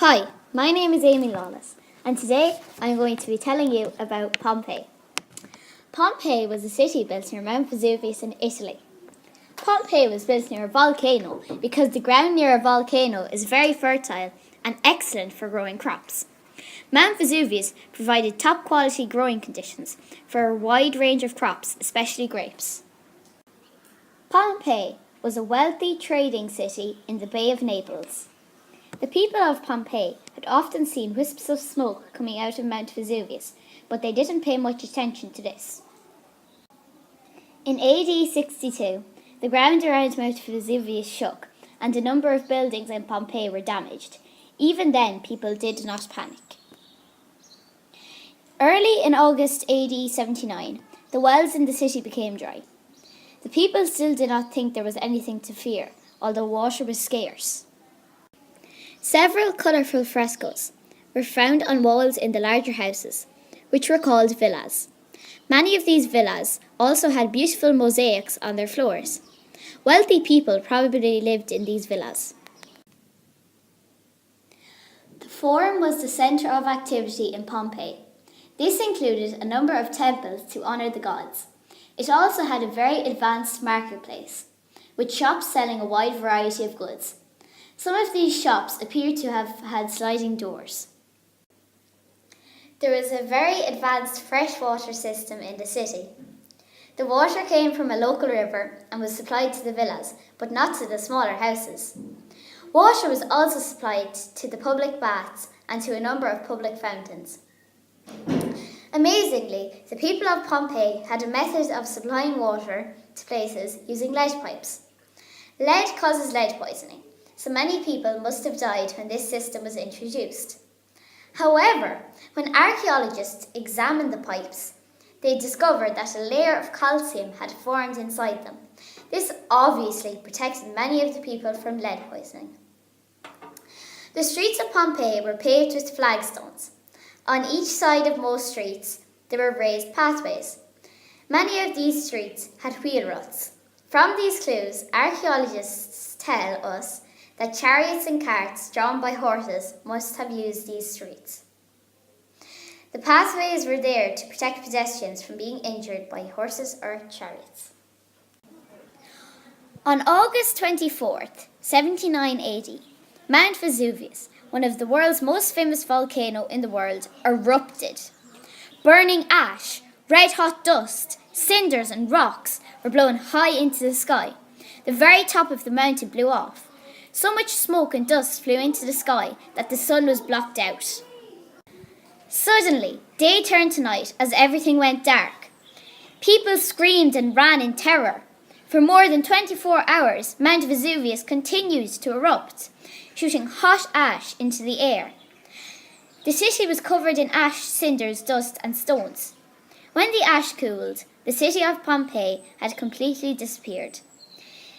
Hi, my name is Amy Lawless, and today I'm going to be telling you about Pompeii. Pompeii was a city built near Mount Vesuvius in Italy. Pompeii was built near a volcano because the ground near a volcano is very fertile and excellent for growing crops. Mount Vesuvius provided top quality growing conditions for a wide range of crops, especially grapes. Pompeii was a wealthy trading city in the Bay of Naples. The people of Pompeii had often seen wisps of smoke coming out of Mount Vesuvius, but they didn't pay much attention to this. In AD 62, the ground around Mount Vesuvius shook, and a number of buildings in Pompeii were damaged. Even then, people did not panic. Early in August AD 79, the wells in the city became dry. The people still did not think there was anything to fear, although water was scarce. Several colourful frescoes were found on walls in the larger houses, which were called villas. Many of these villas also had beautiful mosaics on their floors. Wealthy people probably lived in these villas. The Forum was the centre of activity in Pompeii. This included a number of temples to honour the gods. It also had a very advanced marketplace, with shops selling a wide variety of goods. Some of these shops appear to have had sliding doors. There was a very advanced freshwater system in the city. The water came from a local river and was supplied to the villas, but not to the smaller houses. Water was also supplied to the public baths and to a number of public fountains. Amazingly, the people of Pompeii had a method of supplying water to places using lead pipes. Lead causes lead poisoning, so many people must have died when this system was introduced. However, when archaeologists examined the pipes, they discovered that a layer of calcium had formed inside them. This obviously protected many of the people from lead poisoning. The streets of Pompeii were paved with flagstones. On each side of most streets, there were raised pathways. Many of these streets had wheel ruts. From these clues, archaeologists tell us that chariots and carts drawn by horses must have used these streets. The pathways were there to protect pedestrians from being injured by horses or chariots. On August 24th, 79 AD, Mount Vesuvius, one of the world's most famous volcanoes in the world, erupted. Burning ash, red-hot dust, cinders and rocks were blown high into the sky. The very top of the mountain blew off. So much smoke and dust flew into the sky that the sun was blocked out. Suddenly, day turned to night as everything went dark. People screamed and ran in terror. For more than 24 hours, Mount Vesuvius continued to erupt, shooting hot ash into the air. The city was covered in ash, cinders, dust and stones. When the ash cooled, the city of Pompeii had completely disappeared.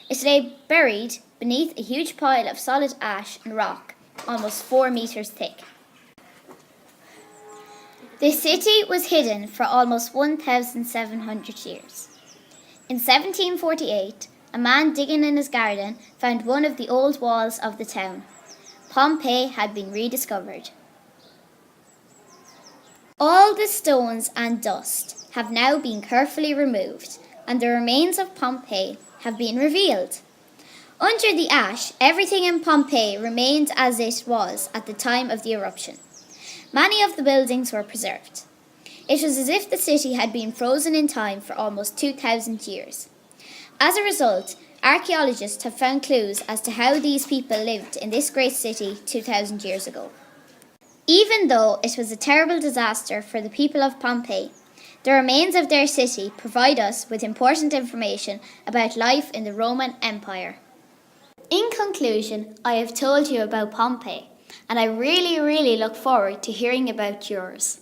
It lay buried beneath a huge pile of solid ash and rock, almost 4 meters thick. The city was hidden for almost 1,700 years. In 1748, a man digging in his garden found one of the old walls of the town. Pompeii had been rediscovered. All the stones and dust have now been carefully removed, and the remains of Pompeii have been revealed. Under the ash, everything in Pompeii remained as it was at the time of the eruption. Many of the buildings were preserved. It was as if the city had been frozen in time for almost 2,000 years. As a result, archaeologists have found clues as to how these people lived in this great city 2,000 years ago. Even though it was a terrible disaster for the people of Pompeii, the remains of their city provide us with important information about life in the Roman Empire. In conclusion, I have told you about Pompeii, and I really look forward to hearing about yours.